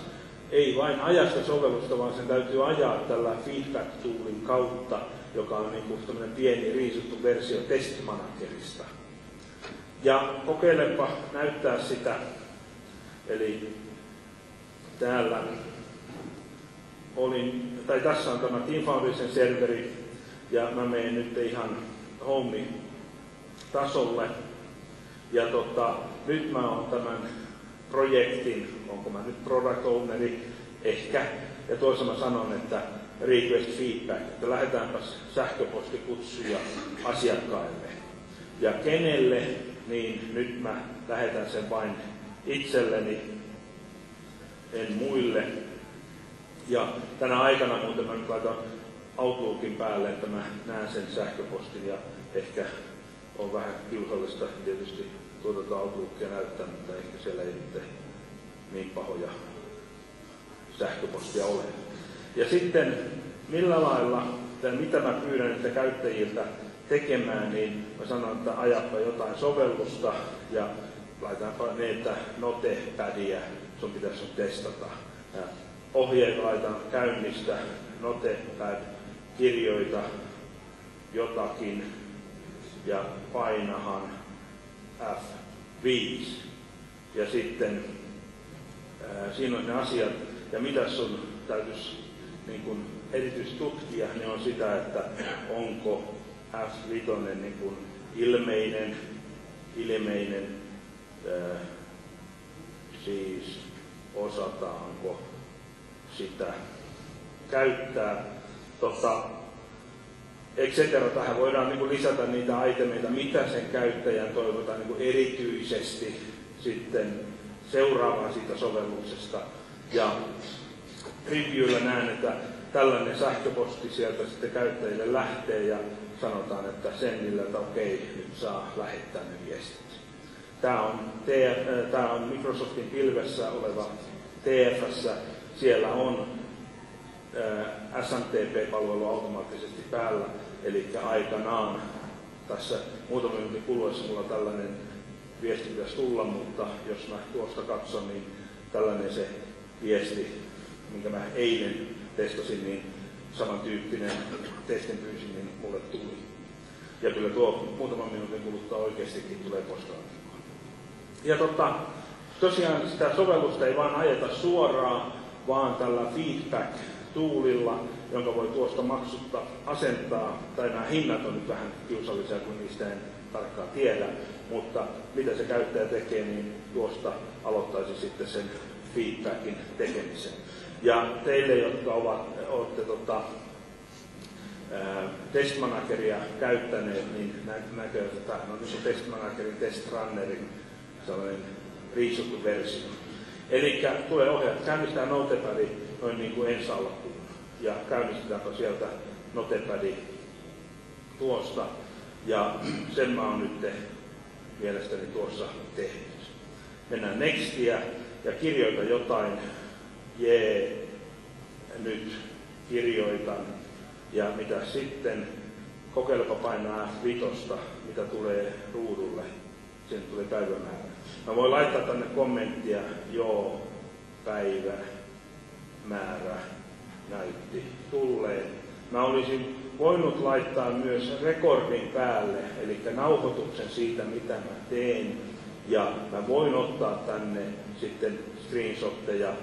ei vain aja sitä sovellusta, vaan sen täytyy ajaa tällä feedback-toolin kautta, joka on niin kuin tämmöinen pieni riisuttu versio test-managerista. Ja kokeilepa näyttää sitä. Eli täällä tässä on tämä Team Foundation serveri, ja mä menen nyt ihan home-tasolle. Ja nyt mä oon tämän projektin, onko mä nyt product owneri, ehkä, ja tuossa mä sanon, että request feedback, että lähetäänpäs sähköpostikutsuja asiakkaille. Ja kenelle, niin nyt mä lähetän sen vain itselleni, en muille. Ja tänä aikana muuten mä nyt laitan Outlookin päälle, että mä näen sen sähköpostin, ja ehkä on vähän kiusallista tietysti tuota Outlookia näyttää, mutta ehkä siellä ei nyt niin pahoja sähköpostia ole. Ja sitten millä lailla, tai mitä mä pyydän niitä käyttäjiltä tekemään, niin mä sanon, että ajappa jotain sovellusta ja laitaanpa ne, että notepadia sun pitäisi testata. Ja ohjeet laitan käynnistä, notepad, kirjoita jotakin ja painahan F5. Ja sitten siinä on ne asiat, ja mitä sun täytyisi niin kun erityisesti tutkia, niin on sitä, että onko F5 niin kun ilmeinen, siis osataanko sitä käyttää. Tähän voidaan niin kuin lisätä niitä itemeita, mitä sen käyttäjän toivotaan niin kuin erityisesti sitten seuraavaan siitä sovelluksesta. Ja reviewllä näen, että tällainen sähköposti sieltä sitten käyttäjille lähtee ja sanotaan, että sendillä, että okei, nyt saa lähettää ne viestit. Tämä on Microsoftin pilvessä oleva TFS. Siellä on SMTP-palvelu automaattisesti päällä, eli aikanaan tässä muutaman minuutin kuluessa mulla tällainen viesti pitäisi tulla, mutta jos mä tuosta katson, niin tällainen se viesti, minkä mä eilen testasin, niin samantyyppinen testin pyysin, niin mulle tuli. Ja kyllä tuo muutaman minuutin kuluttua oikeastikin tulee postalaatikkoon. Ja tosiaan sitä sovellusta ei vaan ajeta suoraan, vaan tällä feedback-tuulilla, jonka voi tuosta maksutta asentaa, tai nämä hinnat on nyt vähän kiusallisia, kun niistä en tarkkaan tiedä, mutta mitä se käyttäjä tekee, niin tuosta aloittaisi sitten sen feedbackin tekemisen. Ja teille, jotka olette testmanageria käyttäneet, niin näkee, että no, nyt on testmanagerin testrunnerin sellainen riisuttu versio. Eli tulee ohjata, käynnistää notepadi noin niin kuin ensi alkuun. Ja käynnistetäänkö sieltä notepadi tuosta. Ja sen mä oon nyt mielestäni tuossa tehnyt. Mennään nextiä ja kirjoita jotain. Jee, nyt kirjoitan. Ja mitä sitten, kokeilepa painaa F5, mitä tulee ruudulle. Sen tulee päivämäärä. Mä voin laittaa tänne kommenttia, joo, päivä, määrä, näytti tulleen. Mä olisin voinut laittaa myös rekordin päälle, eli nauhoituksen siitä, mitä mä teen, ja mä voin ottaa tänne sitten screenshotteja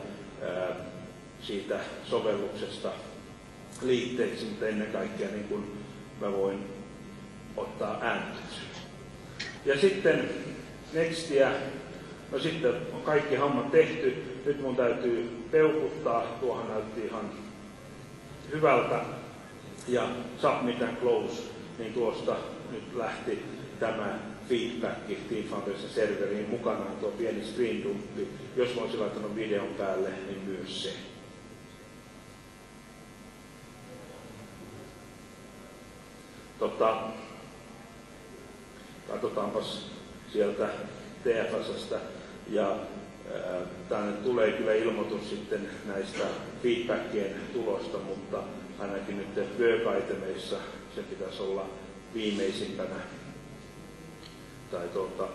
siitä sovelluksesta liitteeksi, mutta ennen kaikkea niin kun mä voin ottaa äänityksen. Ja sitten nextiä, no sitten on kaikki hommat tehty, nyt mun täytyy peukuttaa, tuohan näytti ihan hyvältä, ja submit and close, niin tuosta nyt lähti tämä feedback Team Foundersin serveriin mukanaan tuo pieni screen dumppi. Jos mä olisin laittanut videon päälle, niin myös se. Katsotaanpas sieltä TFS:stä ja tänne tulee kyllä ilmoitus sitten näistä feedbackien tulosta, mutta ainakin nyt work-itemeissa se pitäisi olla viimeisimpänä tai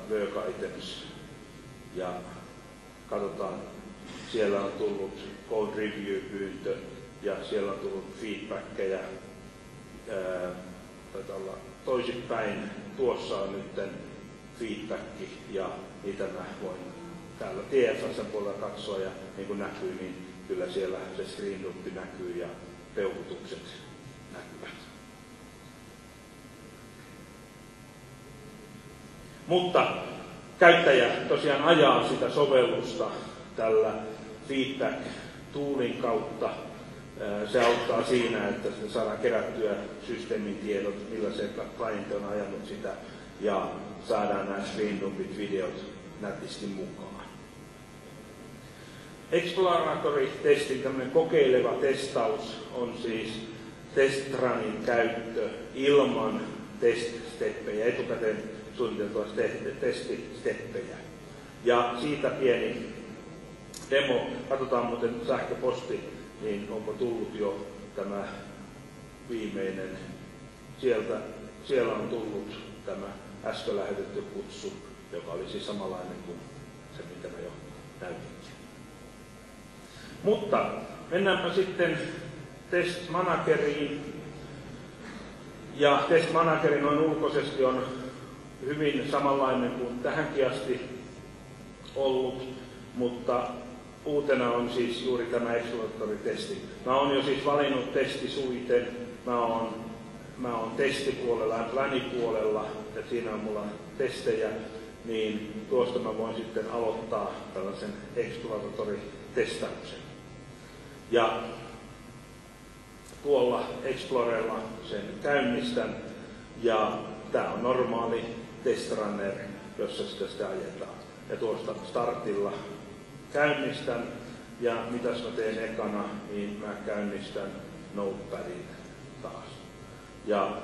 work items. Ja katsotaan, siellä on tullut code review-pyyntö ja siellä on tullut feedbackkejä. Taitaa olla toisinpäin. Tuossa on nyt feedbacki ja niitä mä voin täällä TFS:n puolella katsoa ja niin kuin näkyy, niin kyllä siellä se screen dumpi näkyy ja peukutukset näkyvät. Mutta käyttäjä tosiaan ajaa sitä sovellusta tällä feedback-toolin kautta. Se auttaa siinä, että saadaan kerättyä systeemin tiedot, millä se klientti on ajanut sitä, ja saadaan nämä screendumpit videot nätisti mukaan. Exploratory-testin tämmöinen kokeileva testaus on siis test-runin käyttö ilman test-steppejä, etukäteen suunniteltua testisteppejä. Ja siitä pieni demo, katsotaan muuten sähköposti, niin onko tullut jo tämä viimeinen, siellä on tullut tämä äsken lähetetty kutsu, joka oli siis samanlainen kuin se, mitä mä jo näytin. Mutta mennäänpä sitten test manageriin. Ja test manageri noin ulkoisesti on hyvin samanlainen kuin tähänkin asti ollut, mutta uutena on siis juuri tämä exploratory-testi. Mä oon jo siis valinnut testisuiten, mä oon testipuolella ja planipuolella, ja siinä on mulla testejä, niin tuosta mä voin sitten aloittaa tällaisen exploratory-testauksen. Ja tuolla Explorella sen käynnistän, ja tää on normaali testrunner, jossa sitä ajetaan. Ja tuosta startilla käynnistän, ja mitäs mä teen ekana, niin mä käynnistän Notepadin taas. Ja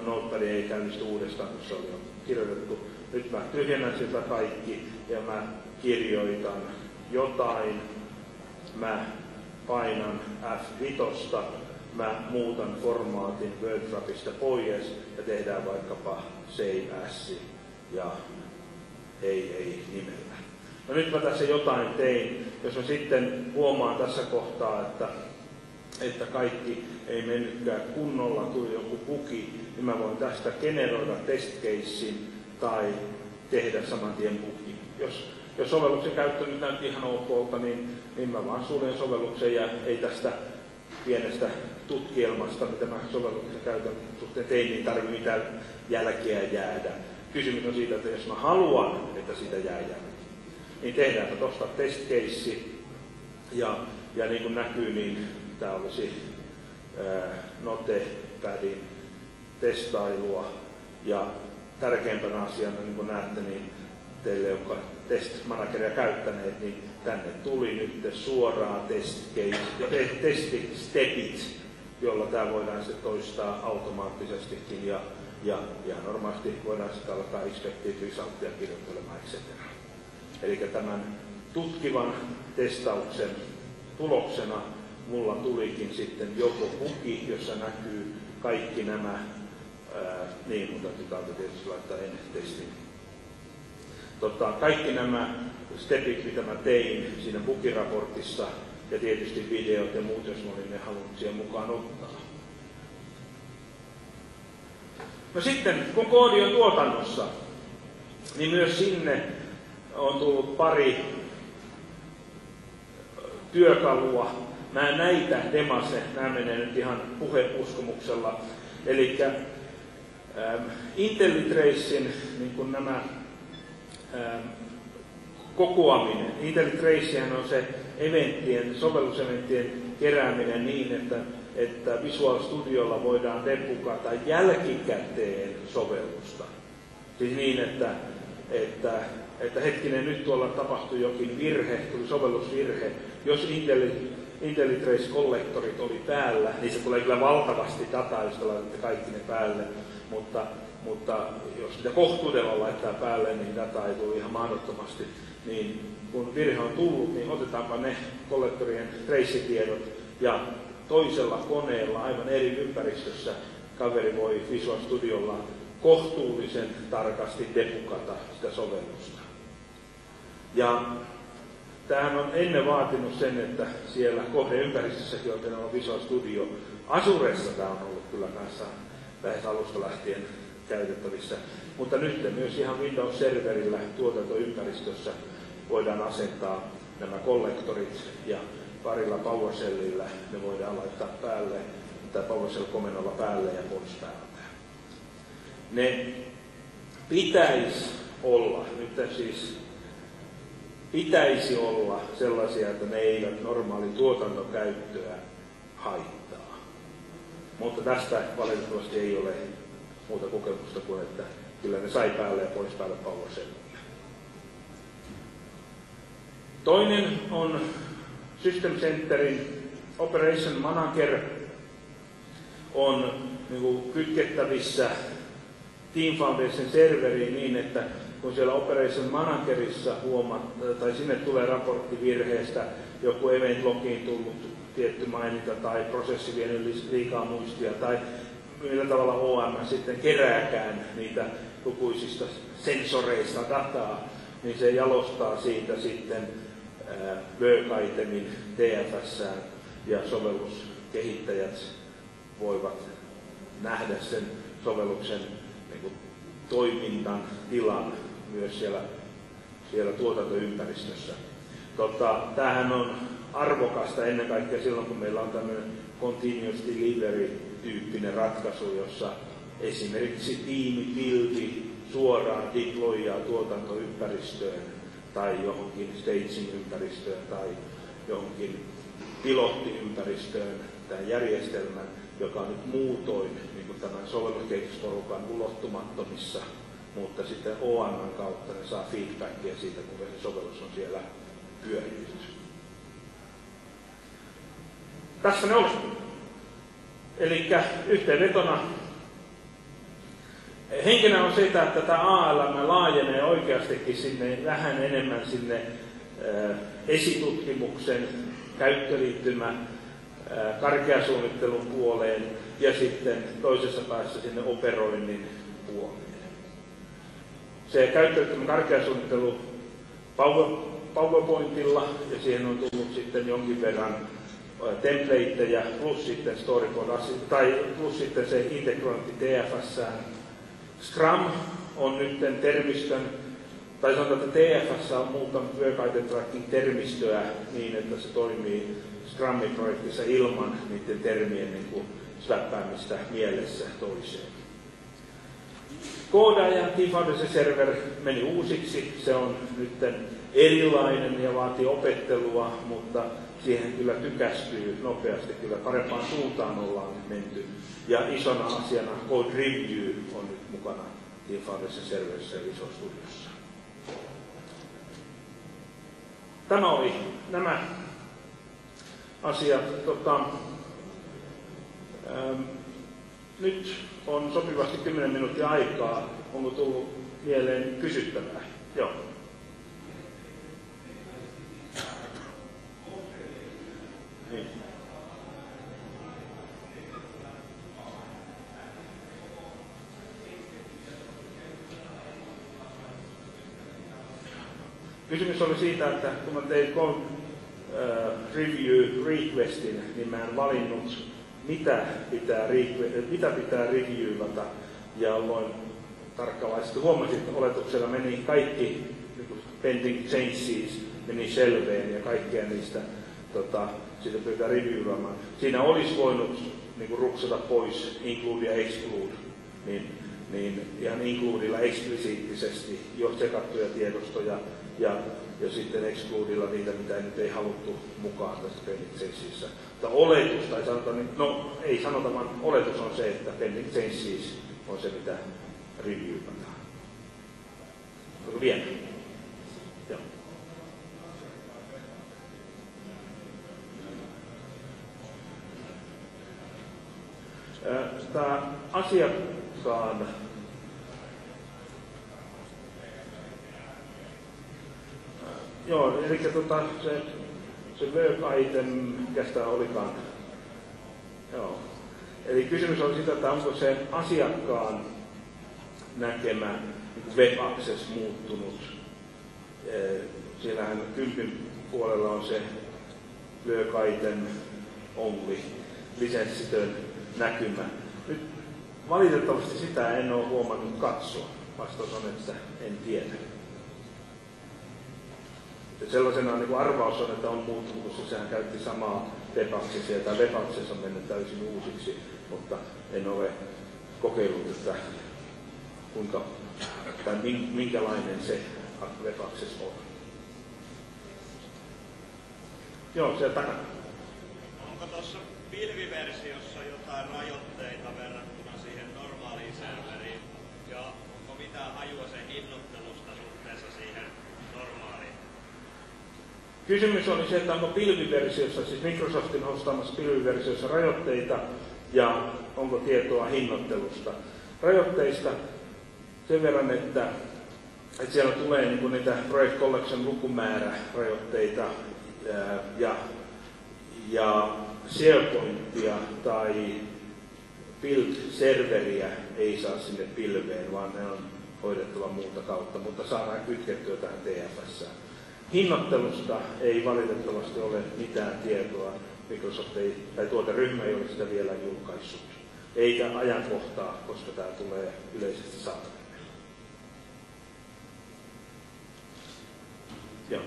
Notepad ei käynnisty uudestaan, kun se oli jo kirjoitettu. Nyt mä tyhjennän sitä kaikki, ja mä kirjoitan jotain. Mä painan F5, mä muutan formaatin Wordwrapista pois, ja tehdään vaikkapa Save As, ja ei nimellä. No nyt mä tässä jotain tein. Jos mä sitten huomaan tässä kohtaa, että kaikki ei mennytkään kunnolla, tuli joku bugi, niin mä voin tästä generoida testcasein tai tehdä saman tien bugi. Jos sovelluksen käyttö nyt näytti ihan okolta, niin mä vaan suljen sovelluksen ja ei tästä pienestä tutkielmasta, mitä mä sovelluksen käytön suhteen tein, niin tarvitse mitään jälkeä jäädä. Kysymys on siitä, että jos mä haluan, että siitä jää jälkeä, niin tehdäänpä tuosta testcase, ja niin kuin näkyy, niin tämä olisi Notepadin testailua, ja tärkeimpänä asiana, niin kuin näette, niin teille, jotka test-manageria käyttäneet, niin tänne tuli nyt suoraan testistepit, jolla tämä voidaan sitten toistaa automaattisestikin, ja normaalisti voidaan sitten alkaa expected resultia kirjoittelemaan, etc. Eli tämän tutkivan testauksen tuloksena mulla tulikin sitten joko bugi, jossa näkyy kaikki nämä, mutta täytyy tietysti laittaa testin. Kaikki nämä stepit, mitä mä tein siinä bugiraportissa, ja tietysti videot ja muut, jos mä olin ne halunnut siihen mukaan ottaa. No sitten, kun koodi on tuotannossa, niin myös sinne on tullut pari työkalua. Mä näitä demase, nämä menee nyt ihan puheuskomuksella. Eli IntelliTracein niin nämä kokoaminen. IntelliTracehän on se sovelluseventtien kerääminen niin, että Visual Studiolla voidaan debugata jälkikäteen sovellusta. Siis niin, että hetkinen, nyt tuolla tapahtui jokin virhe, tuli sovellusvirhe. Jos IntelliTrace-kollektorit oli päällä, niin se tulee kyllä valtavasti dataa, jos laitatte kaikki ne päälle. Mutta jos sitä kohtuudella laittaa päälle, niin dataa ei tule ihan mahdottomasti. Niin kun virhe on tullut, niin otetaanpa ne kollektorien trace-tiedot ja toisella koneella aivan eri ympäristössä kaveri voi Visual Studiolla kohtuullisen tarkasti debugata sitä sovellusta. Ja tämähän on ennen vaatinut sen, että siellä kohdeympäristössäkin on Visual Studio. Azuressa tämä on ollut kyllä kanssa lähes alusta lähtien käytettävissä, mutta nyt myös ihan Windows-serverillä tuotantoympäristössä voidaan asentaa nämä kollektorit ja parilla PowerShellillä ne voidaan laittaa päälle, tai PowerShell-komennolla päälle ja pois päältä. Ne pitäisi olla, nyt siis pitäisi olla sellaisia, että ne eivät normaali tuotantokäyttöä haittaa. Mutta tästä valitettavasti ei ole muuta kokemusta kuin, että kyllä ne sai päälle ja pois päälle PowerShellillä. Toinen on System Centerin Operation Manager on kytkettävissä Team Foundation serveriin niin, että kun siellä Operation Managerissa tai sinne tulee raportti virheestä, joku event logiin tullut tietty maininta tai prosessi vienyt liikaa muistia tai millä tavalla OM sitten kerääkään niitä lukuisista sensoreista dataa, niin se jalostaa siitä sitten work-itemin DFS:ään ja sovelluskehittäjät voivat nähdä sen sovelluksen toiminnan tilan myös siellä tuotantoympäristössä. Tämähän on arvokasta ennen kaikkea silloin, kun meillä on tämmöinen continuous delivery-tyyppinen ratkaisu, jossa esimerkiksi tiimipilvi suoraan deployaa tuotantoympäristöön tai johonkin staging-ympäristöön tai johonkin pilottiympäristöön tämän järjestelmän, joka on nyt muutoin niin kuin tämän sovelluskehitysporukan ulottumattomissa, mutta sitten OM:n kautta ne saa feedbackia siitä, kun se sovellus on siellä pyörinyt. Tässä ne oli. Eli yhteenvetona henkilö on sitä, että tämä ALM laajenee oikeastikin sinne vähän enemmän sinne esitutkimuksen käyttöliittymä karkeasuunnittelun puoleen ja sitten toisessa päässä sinne operoinnin puoleen. Se käyttöliittymä karkeasuunnittelu PowerPointilla ja siihen on tullut sitten jonkin verran templateja plus sitten storyboard tai plus sitten se integrointi DFS:ään. Scrum on nyt termistön, tai sanotaan, että TFS on muuttanut work item tracking termistöä niin, että se toimii Scrumin projektissa ilman niiden termien släppäämistä mielessä toiseen. Koodaajan Team Foundation Server meni uusiksi, se on nyt erilainen ja vaatii opettelua, mutta siihen kyllä tykästyy nopeasti, kyllä parempaan suuntaan ollaan menty. Ja isona asiana Code Review on nyt mukana Team Foundation Serverissä ja Visual Studiossa. Tämä oli nämä asiat. Nyt on sopivasti 10 minuuttia aikaa. Onko tullut mieleen kysyttävää? Joo. Niin. Kysymys oli siitä, että kun mä tein review requestin, niin mä en valinnut, mitä pitää reviewata, ja olloin tarkkavaisesti huomasin, että oletuksella meni kaikki pending changes meni selveen ja kaikkea niistä siitä pyytää reviewaamaan. Siinä olisi voinut niin ruksata pois include ja exclude, niin ihan includella eksplisiittisesti jo sekattuja tiedostoja ja sitten excludella niitä, mitä nyt ei haluttu mukaan tässä pending changesissä. Mutta oletus, tai sanotaan, no ei sanota, vaan oletus on se, että pending changes on se, mitä reviewpataan. Onko vielä? Joo. Tämä asiakkaan joo, eli se work item, mikä sitä olikaan. Joo. Eli kysymys on sitä, että onko se asiakkaan näkemä web access muuttunut. Siellähän 10 puolella on se work item only, lisenssitön näkymä. Nyt valitettavasti sitä en ole huomannut katsoa. Vastaus on, että en tiedä. Ja sellaisena niin arvaus on, että on muuttunut, koska sehän käytti samaa web-accessia, tai web-access on mennyt täysin uusiksi, mutta en ole kokeillut, että kuinka, tai minkälainen se web-access on. Joo, siellä takana. Onko tuossa pilviversiossa jotain rajoitteita verrattuna siihen normaaliin serveriin, ja onko mitään hajua sen hinnoittelusta suhteessa siihen normaaliin? Kysymys oli se, että onko pilviversiossa, siis Microsoftin hostaamassa pilviversiossa rajoitteita ja onko tietoa hinnoittelusta. Rajoitteista sen verran, että siellä tulee niin kuin niitä Project Collection lukumäärä rajoitteita ja SharePointia tai build-serveriä ei saa sinne pilveen, vaan ne on hoidettava muuta kautta, mutta saadaan kytkettyä tähän TFS:ään. Hinnoittelusta ei valitettavasti ole mitään tietoa. Microsoft ei, tai tuoteryhmä ei ole sitä vielä julkaissut. Eikä ajankohtaa, koska tämä tulee yleisesti saataville. Joo.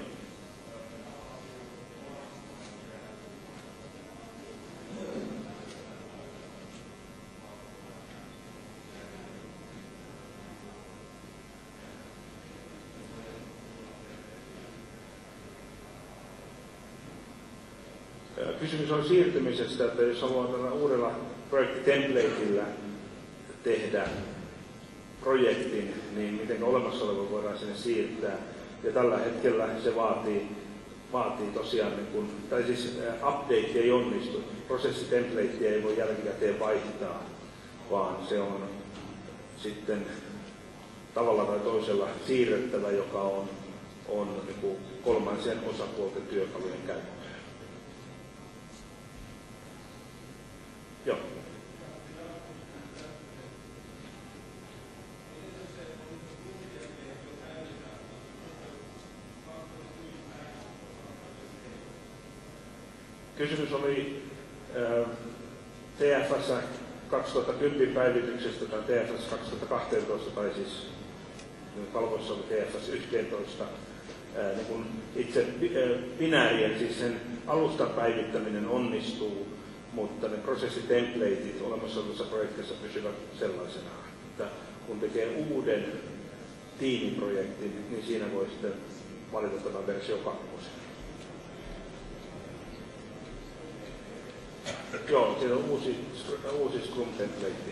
Kysymys on siirtymisestä, että jos haluaa tällä uudella projektitemplateillä tehdä projektin, niin miten olemassa oleva voidaan sinne siirtää. Ja tällä hetkellä se vaatii tosiaan, tai siis update ei onnistu, prosessitemplatea ei voi jälkikäteen vaihtaa, vaan se on sitten tavalla tai toisella siirrettävä, joka on niin kolmansien osapuolten työkalujen käyttöön. Joo. Kysymys oli TFS 2010 päivityksestä tai TFS 2012, tai siis palvelussa oli TFS 11. Niin kun itse binäärien, siis sen alustan päivittäminen onnistuu, mutta ne prosessitemplatit olemassa olevassa projektissa pysyvät sellaisenaan. Että kun tekee uuden tiimiprojektin, niin siinä voi sitten valita tämän versio 2. Joo, siellä on uusi Scrum template.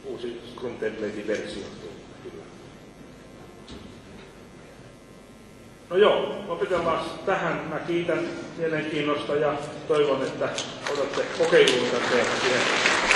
Uusi Scrum template versio. Kyllä. No joo, opetellaan tähän. Mä kiitän mielenkiinnosta ja toivon, että otatte kokeiluun tämän teeman.